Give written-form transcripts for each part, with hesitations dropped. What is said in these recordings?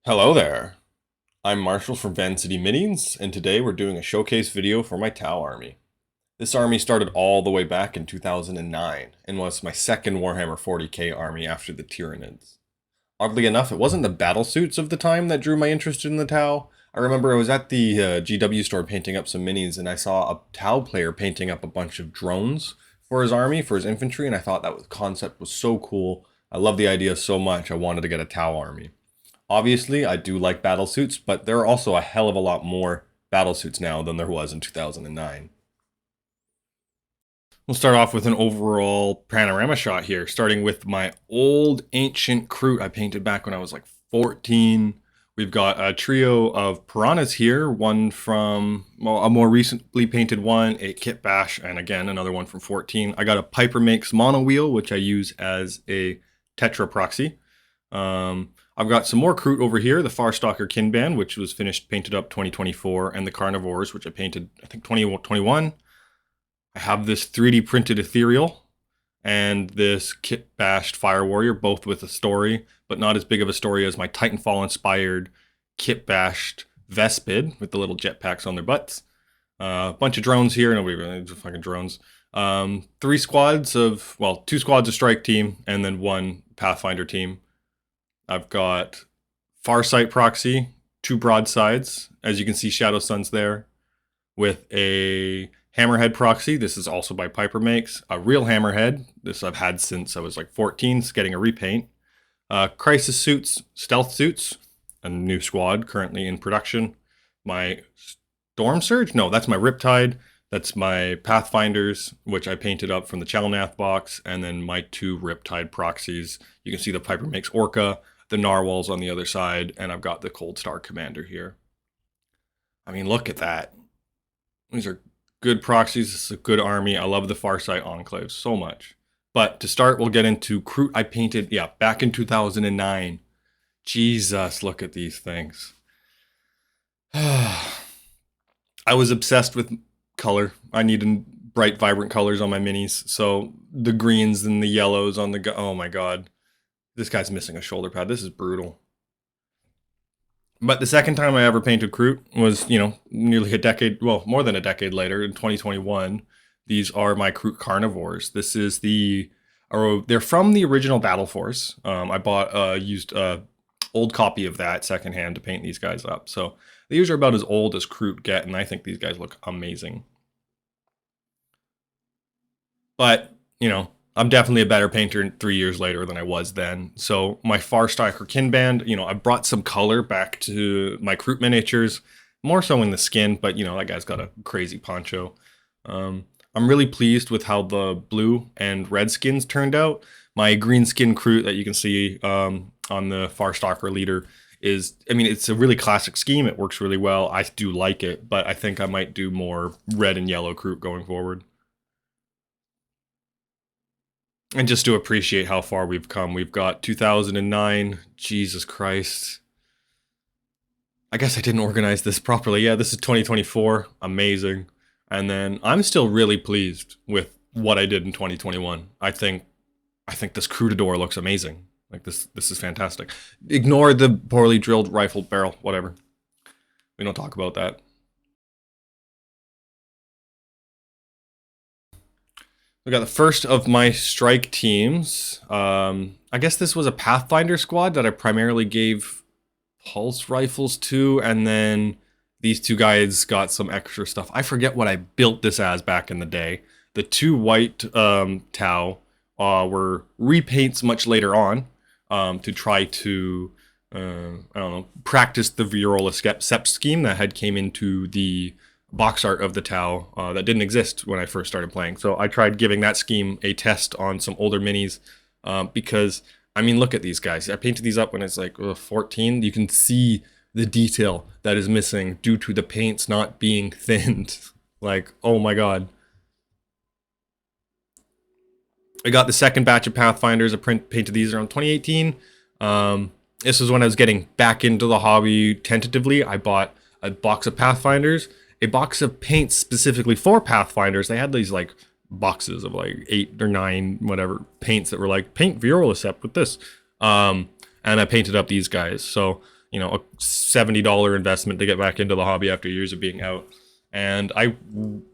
Hello there. I'm Marshall from Van City Minis, and today we're doing a showcase video for my Tau army. This army started all the way back in 2009 and was my second Warhammer 40k army after the Tyranids. Oddly enough, it wasn't the battle suits of the time that drew my interest in the Tau. I remember I was at the GW store painting up some minis, and I saw a Tau player painting up a bunch of drones for his army, for his infantry, and I thought that concept was so cool. I love the idea so much, I wanted to get a Tau army. Obviously, I do like battlesuits, but there are also a hell of a lot more battlesuits now than there was in 2009. We'll start off with an overall panorama shot here, starting with my old ancient Kroot I painted back when I was like 14. We've got a trio of Piranhas here, one from a more recently painted one, a kitbash, and again, another one from 14. I got a Piper Makes mono wheel, which I use as a Tetra proxy. I've got some more Kroot over here, the Farstalker Kinband, which was finished painted up 2024, and the Carnivores, which I painted, I think, 2021. I have this 3D printed Ethereal, and this kit bashed Fire Warrior, both with a story, but not as big of a story as my Titanfall-inspired kit bashed vespid, with the little jetpacks on their butts. A bunch of drones here, nobody really, just fucking drones. Two squads of strike team, and then one Pathfinder team. I've got Farsight proxy, 2 broadsides, as you can see Shadowsun's there, with a Hammerhead proxy. This is also by Piper Makes. A real Hammerhead. This I've had since I was like 14. It's getting a repaint. Crisis suits, stealth suits, a new squad currently in production. My Stormsurge? No, that's my Riptide. That's my Pathfinders, which I painted up from the Chelnath box, and then my 2 Riptide proxies. You can see the Piper Makes Orca, the Narwhals on the other side, and I've got the Cold Star Commander here. I mean, look at that. These are good proxies. This is a good army. I love the Farsight Enclave so much. But to start, we'll get into Kroot I painted, back in 2009. Jesus, look at these things. I was obsessed with color. I needed bright, vibrant colors on my minis. So the greens and the yellows on the... Oh my god. This guy's missing a shoulder pad. This is brutal. But the second time I ever painted Kroot was, nearly a decade, well, more than a decade later, in 2021. These are my Kroot carnivores. This is they're from the original Battle Force. I bought used old copy of that secondhand to paint these guys up. So these are about as old as Kroot get, and I think these guys look amazing. But, I'm definitely a better painter 3 years later than I was then. So my Farstalker Kinband, I brought some color back to my Kroot miniatures, more so in the skin, but that guy's got a crazy poncho. I'm really pleased with how the blue and red skins turned out. My green skin Kroot that you can see on the Farstalker leader it's a really classic scheme. It works really well. I do like it, but I think I might do more red and yellow Kroot going forward. And just to appreciate how far we've come, we've got 2009, Jesus Christ. I guess I didn't organize this properly. Yeah, this is 2024, amazing. And then I'm still really pleased with what I did in 2021. I think this Krootador looks amazing. Like this is fantastic. Ignore the poorly drilled rifle barrel, whatever. We don't talk about that. We got the first of my strike teams. I guess this was a Pathfinder squad that I primarily gave pulse rifles to, and then these 2 guys got some extra stuff. I forget what I built this as back in the day. The 2 white Tau were repaints much later on to try to, practice the Viola Sept scheme that had came into the box art of the Tau that didn't exist when I first started playing. So I tried giving that scheme a test on some older minis because, look at these guys. I painted these up when it's like 14. You can see the detail that is missing due to the paints not being thinned. Like, oh my god. I got the second batch of Pathfinders. I painted these around 2018. This was when I was getting back into the hobby tentatively. I bought a box of Pathfinders, a box of paints specifically for Pathfinders. They had these like boxes of like 8 or 9 whatever paints that were like paint Viola Sept with this. And I painted up these guys. So you know, a $70 investment to get back into the hobby after years of being out. And I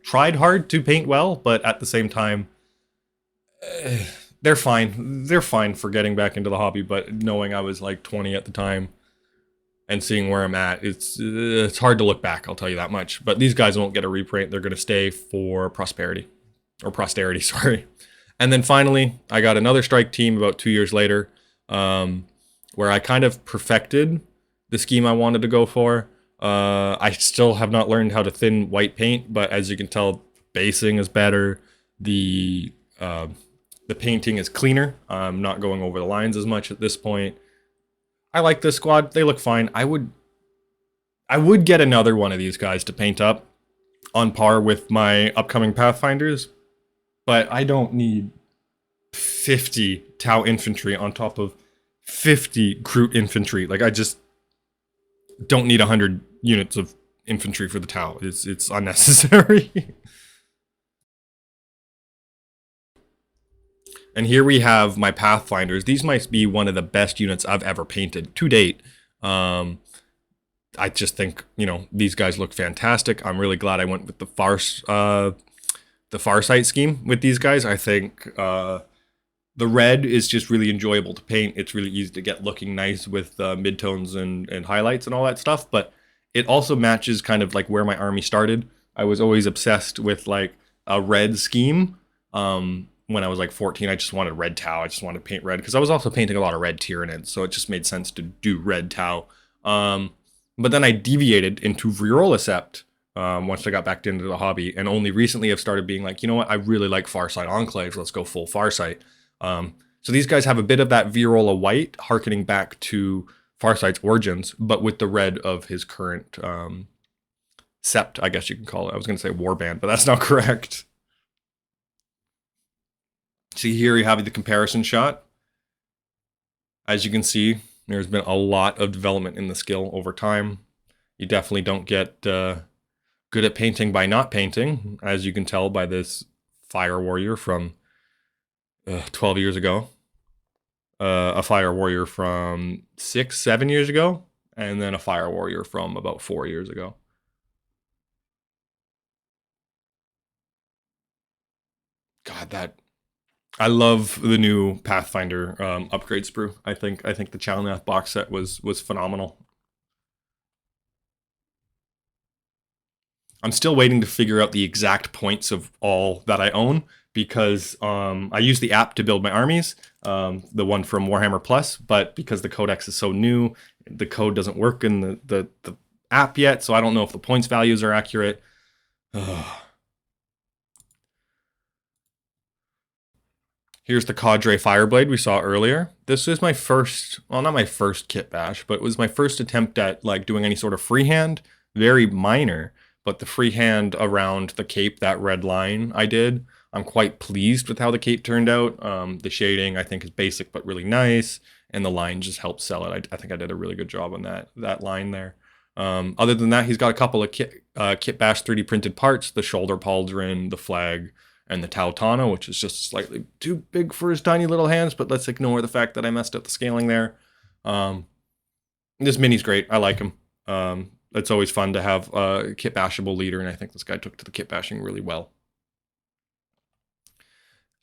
tried hard to paint well, but at the same time, they're fine. They're fine for getting back into the hobby, but knowing I was like 20 at the time and seeing where I'm at, it's hard to look back, I'll tell you that much. But these guys won't get a reprint. They're going to stay for prosperity. Or posterity, sorry. And then finally, I got another strike team about 2 years later, where I kind of perfected the scheme I wanted to go for. I still have not learned how to thin white paint, but as you can tell, basing is better. The painting is cleaner. I'm not going over the lines as much at this point. I like this squad. They look fine. I would get another one of these guys to paint up on par with my upcoming Pathfinders, but I don't need 50 Tau infantry on top of 50 Kroot infantry. Like, I just don't need 100 units of infantry for the Tau. It's unnecessary. And here we have my Pathfinders. These might be one of the best units I've ever painted to date. I just think, you know, these guys look fantastic. I'm really glad I went with the Farsight scheme with these guys. I think the red is just really enjoyable to paint. It's really easy to get looking nice with midtones and highlights and all that stuff. But it also matches kind of like where my army started. I was always obsessed with like a red scheme. When I was like 14, I just wanted red Tau. I just wanted to paint red because I was also painting a lot of red Tyranids, so it just made sense to do red Tau. But then I deviated into Virirola Sept once I got back into the hobby, and only recently I've started being like, you know what, I really like Farsight Enclaves. Let's go full Farsight. So these guys have a bit of that Virirola white, harkening back to Farsight's origins, but with the red of his current Sept, I guess you can call it. I was going to say warband, but that's not correct. See, here you have the comparison shot. As you can see, there's been a lot of development in the skill over time. You definitely don't get good at painting by not painting, as you can tell by this fire warrior from 12 years ago, a fire warrior from 6-7 years ago, and then a fire warrior from about 4 years ago. God, I love the new Pathfinder upgrade sprue. I think the Chalnath box set was phenomenal. I'm still waiting to figure out the exact points of all that I own because I use the app to build my armies, the one from Warhammer Plus, but because the codex is so new, the code doesn't work in the app yet, so I don't know if the points values are accurate. Here's the Cadre Fireblade we saw earlier. This is my first, well, not my first kitbash, but it was my first attempt at like doing any sort of freehand. Very minor, but the freehand around the cape, that red line I did, I'm quite pleased with how the cape turned out. The shading I think is basic but really nice, and the line just helps sell it. I think I did a really good job on that line there. Other than that, he's got a couple of kitbash 3D printed parts, the shoulder pauldron, the flag, and the Tautana, which is just slightly too big for his tiny little hands, but let's ignore the fact that I messed up the scaling there. This mini's great. I like him. It's always fun to have a kitbashable leader, and I think this guy took to the kitbashing really well.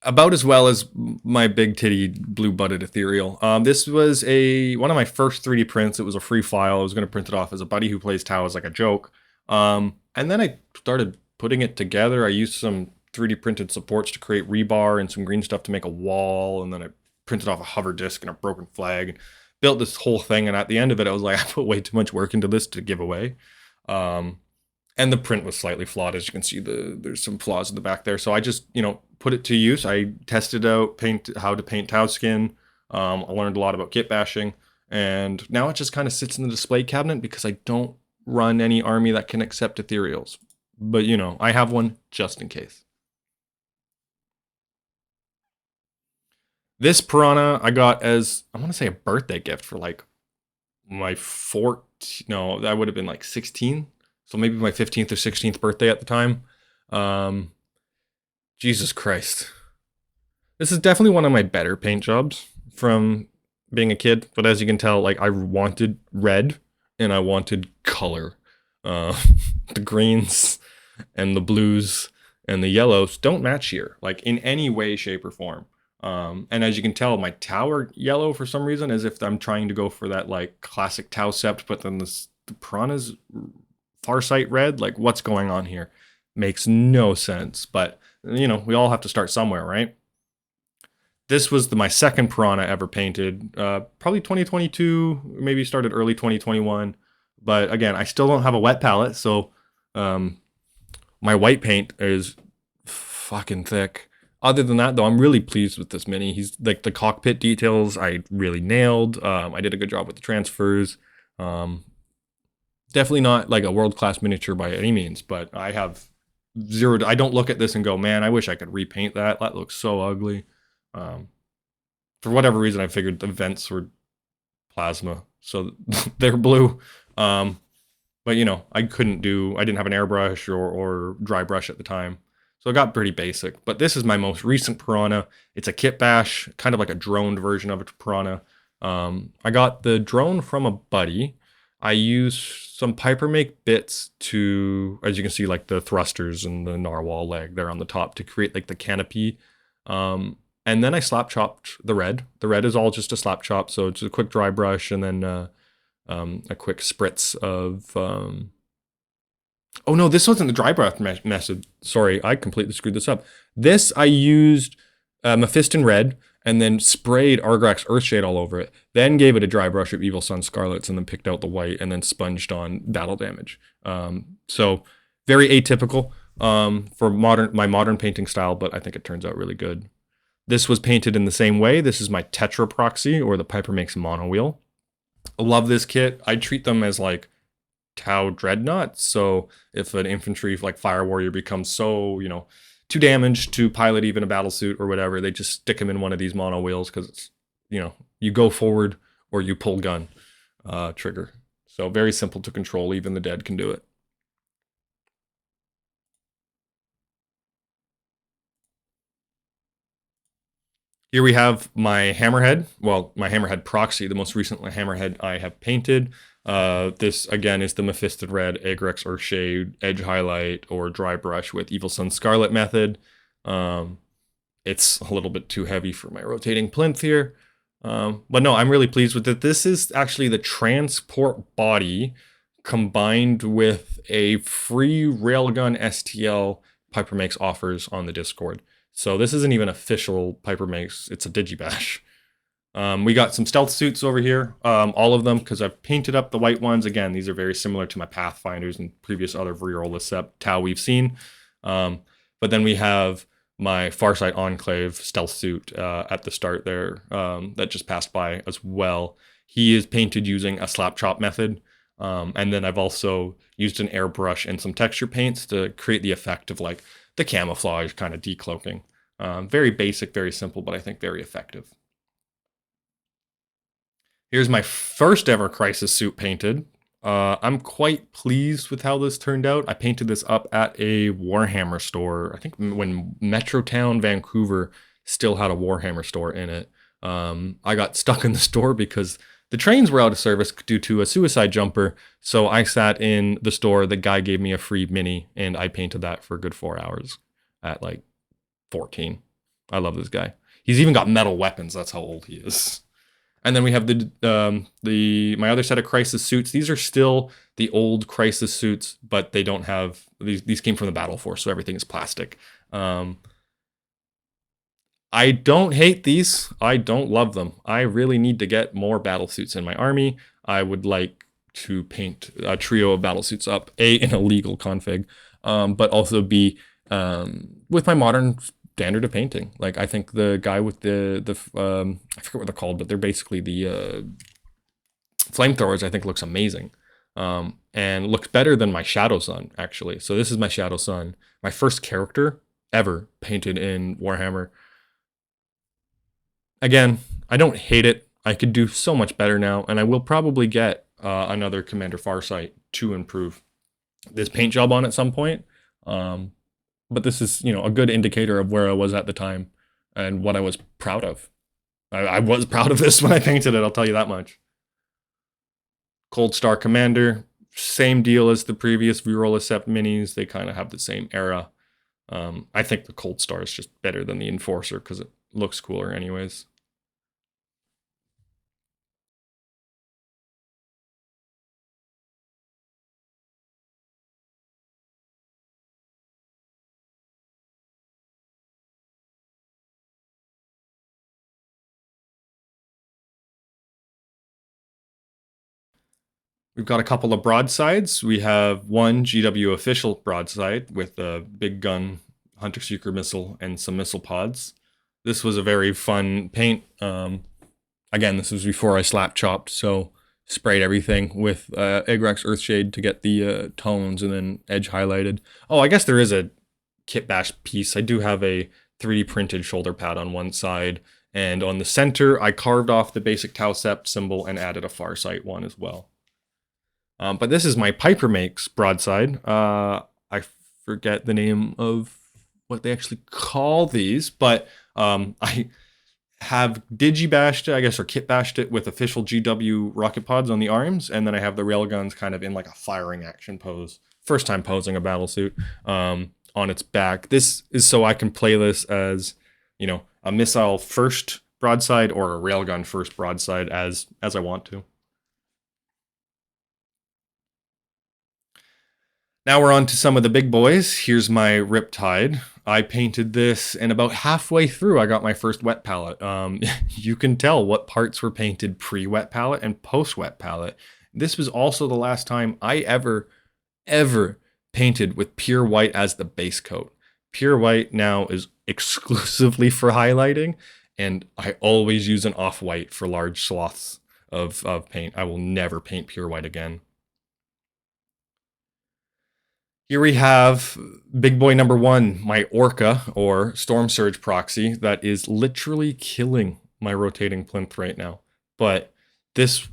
About as well as my big titty blue-butted Ethereal. This was one of my first 3D prints. It was a free file. I was going to print it off as a buddy who plays Tau as like a joke. And then I started putting it together. I used some 3D printed supports to create rebar and some green stuff to make a wall, and then I printed off a hover disc and a broken flag and built this whole thing. And at the end of it, I was like, I put way too much work into this to give away. And the print was slightly flawed, as you can see. There's some flaws in the back there, so I just put it to use. I tested out how to paint Tau skin. I learned a lot about kit bashing, and now it just kind of sits in the display cabinet because I don't run any army that can accept ethereals. But I have one just in case. This Piranha I got as, I want to say, a birthday gift for like my that would have been like 16. So maybe my 15th or 16th birthday at the time. Jesus Christ. This is definitely one of my better paint jobs from being a kid. But as you can tell, like I wanted red and I wanted color. Uh, the greens and the blues and the yellows don't match here, like in any way, shape, or form. And as you can tell, my tower yellow for some reason, as if I'm trying to go for that like classic Tau Sept, but then the Piranha's Farsight red. Like, what's going on here? Makes no sense. But you know, we all have to start somewhere, right? This was my second Piranha ever painted, probably 2022, maybe started early 2021. But again, I still don't have a wet palette, so my white paint is fucking thick. Other than that, though, I'm really pleased with this mini. He's like the cockpit details I really nailed. I did a good job with the transfers. Definitely not like a world-class miniature by any means, but I have zero. I don't look at this and go, man, I wish I could repaint that. That looks so ugly. For whatever reason, I figured the vents were plasma, so they're blue. But you know, I didn't have an airbrush or dry brush at the time. So it got pretty basic. But this is my most recent Piranha. It's a kitbash, kind of like a droned version of a Piranha. I got the drone from a buddy. I used some Piper Make bits to, as you can see, like the thrusters and the narwhal leg there on the top to create like the canopy. And then I slap chopped the red. The red is all just a slap chop, so it's a quick dry brush and then a quick spritz of... Oh no, this wasn't the dry brush method. Sorry, I completely screwed this up. This I used Mephiston red and then sprayed Argrax Earthshade all over it. Then gave it a dry brush of Evil Sun Scarlets and then picked out the white and then sponged on battle damage. So very atypical for my modern painting style, but I think it turns out really good. This was painted in the same way. This is my Tetra proxy, or the Piper Makes mono wheel. I love this kit. I treat them as like Tau Dreadnoughts. So if an infantry like Fire Warrior becomes so, you know, too damaged to pilot even a battle suit or whatever, they just stick them in one of these mono wheels because it's, you know, you go forward or you pull gun trigger. So very simple to control. Even the dead can do it. Here we have my Hammerhead. Well, my Hammerhead proxy, the most recent Hammerhead I have painted. This, again, is the Mephiston Red, Agrex Earthshade, Edge Highlight, or Dry Brush with Evil Sun Scarlet method. It's a little bit too heavy for my rotating plinth here. But no, I'm really pleased with it. This is actually the transport body combined with a free Railgun STL Piper Makes offers on the Discord. So this isn't even official Piper Makes, it's a digibash. We got some stealth suits over here, all of them, because I've painted up the white ones. Again, these are very similar to my Pathfinders and previous other reroll Sept Tau we've seen. But then we have my Farsight Enclave stealth suit at the start there that just passed by as well. He is painted using a slap chop method. And then I've also used an airbrush and some texture paints to create the effect of like the camouflage kind of decloaking. Very basic, very simple, but I think very effective. Here's my first ever Crisis suit painted. I'm quite pleased with how this turned out. I painted this up at a Warhammer store. I think when Metrotown, Vancouver still had a Warhammer store in it. I got stuck in the store because the trains were out of service due to a suicide jumper. So I sat in the store. The guy gave me a free mini and I painted that for a good 4 hours at like 14. I love this guy. He's even got metal weapons. That's how old he is. And then we have my other set of Crisis suits. These are still the old Crisis suits, but they don't have these came from the Battle Force, so everything is plastic. I don't hate these. I don't love them. I really need to get more battle suits in my army. I would like to paint a trio of battle suits up, in a legal config, but also be with my modern standard of painting. Like I think the guy with the I forget what they're called, but they're basically the flamethrowers. I think looks amazing, and looks better than my Shadowsun actually. So this is my Shadowsun, my first character ever painted in Warhammer. Again, I don't hate it. I could do so much better now, and I will probably get another Commander Farsight to improve this paint job on at some point. But this is, you know, a good indicator of where I was at the time and what I was proud of. I was proud of this when I painted it, I'll tell you that much. Cold Star Commander, same deal as the previous Virola Sept minis. They kind of have the same era. I think the Cold Star is just better than the Enforcer because it looks cooler anyways. We've got a couple of broadsides. We have one GW official broadside with a big gun, Hunter Seeker missile, and some missile pods. This was a very fun paint. Again, this was before I slap chopped, so sprayed everything with Agrax Earthshade to get the tones and then edge highlighted. Oh, I guess there is a kitbash piece. I do have a 3D printed shoulder pad on one side, and on the center, I carved off the basic Tau Sept symbol and added a Farsight one as well. But this is my Piper Makes broadside. I forget the name of what they actually call these, but I have digibashed it, I guess, or kitbashed it with official GW rocket pods on the arms, and then I have the railguns kind of in like a firing action pose. First time posing a battlesuit on its back. This is so I can play this as, you know, a missile first broadside or a railgun first broadside as I want to. Now we're on to some of the big boys. Here's my Riptide. I painted this, and about halfway through, I got my first wet palette. You can tell what parts were painted pre-wet palette and post-wet palette. This was also the last time I ever painted with pure white as the base coat. Pure white now is exclusively for highlighting, and I always use an off-white for large swaths of paint. I will never paint pure white again. Here we have big boy number one, my Orca or Stormsurge proxy that is literally killing my rotating plinth right now. But this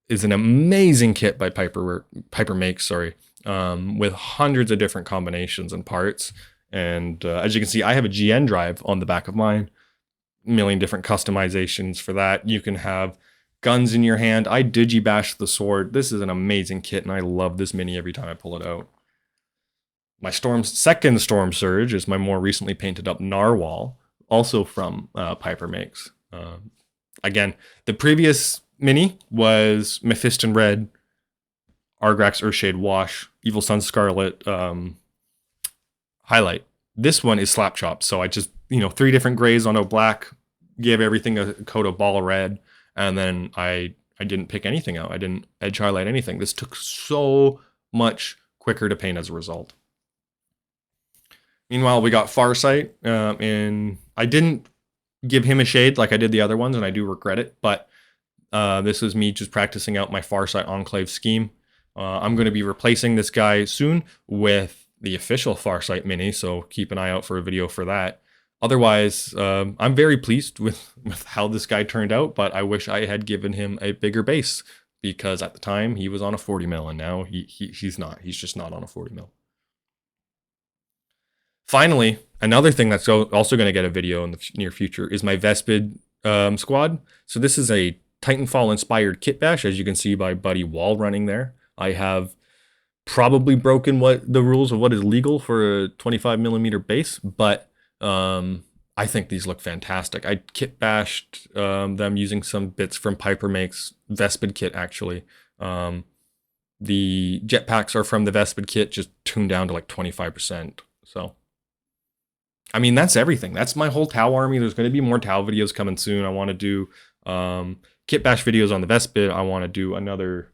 is an amazing kit by Piper Makes, with hundreds of different combinations and parts. And as you can see, I have a GN drive on the back of mine. A million different customizations for that. You can have guns in your hand. I digibash the sword. This is an amazing kit, and I love this mini every time I pull it out. My second Stormsurge is my more recently painted up Narwhal, also from Piper Makes. Again, the previous mini was Mephiston Red, Argrax Earthshade Wash, Evil Sun Scarlet highlight. This one is slap chop, so I just, 3 different grays on a black, gave everything a coat of ball red, and then I didn't pick anything out. I didn't edge highlight anything. This took so much quicker to paint as a result. Meanwhile, we got Farsight, and I didn't give him a shade like I did the other ones, and I do regret it, but this is me just practicing out my Farsight Enclave scheme. I'm going to be replacing this guy soon with the official Farsight mini, so keep an eye out for a video for that. Otherwise, I'm very pleased with how this guy turned out, but I wish I had given him a bigger base, because at the time he was on a 40 mil, and now he's not. He's just not on a 40 mil. Finally, another thing that's also going to get a video in the near future is my Vespid squad. So this is a Titanfall inspired kitbash, as you can see by Buddy Wall running there. I have probably broken the rules of what is legal for a 25mm base, but I think these look fantastic. I kitbashed them using some bits from Piper Makes Vespid kit, actually. The jetpacks are from the Vespid kit, just tuned down to like 25%. So, I mean, that's everything. That's my whole Tau army. There's going to be more Tau videos coming soon. I want to do kitbash videos on the Vespid. I want to do another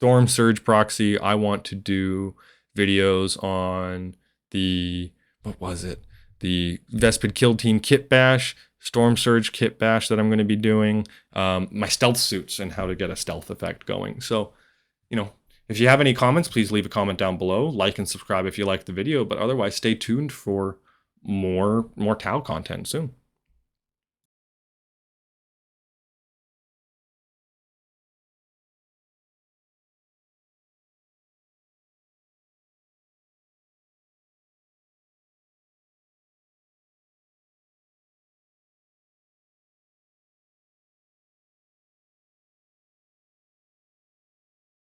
Stormsurge proxy. I want to do videos on the, the Vespid Kill Team kitbash, Stormsurge kitbash that I'm going to be doing, my stealth suits and how to get a stealth effect going. So, if you have any comments, please leave a comment down below. Like and subscribe if you like the video, but otherwise stay tuned for more Tau content soon.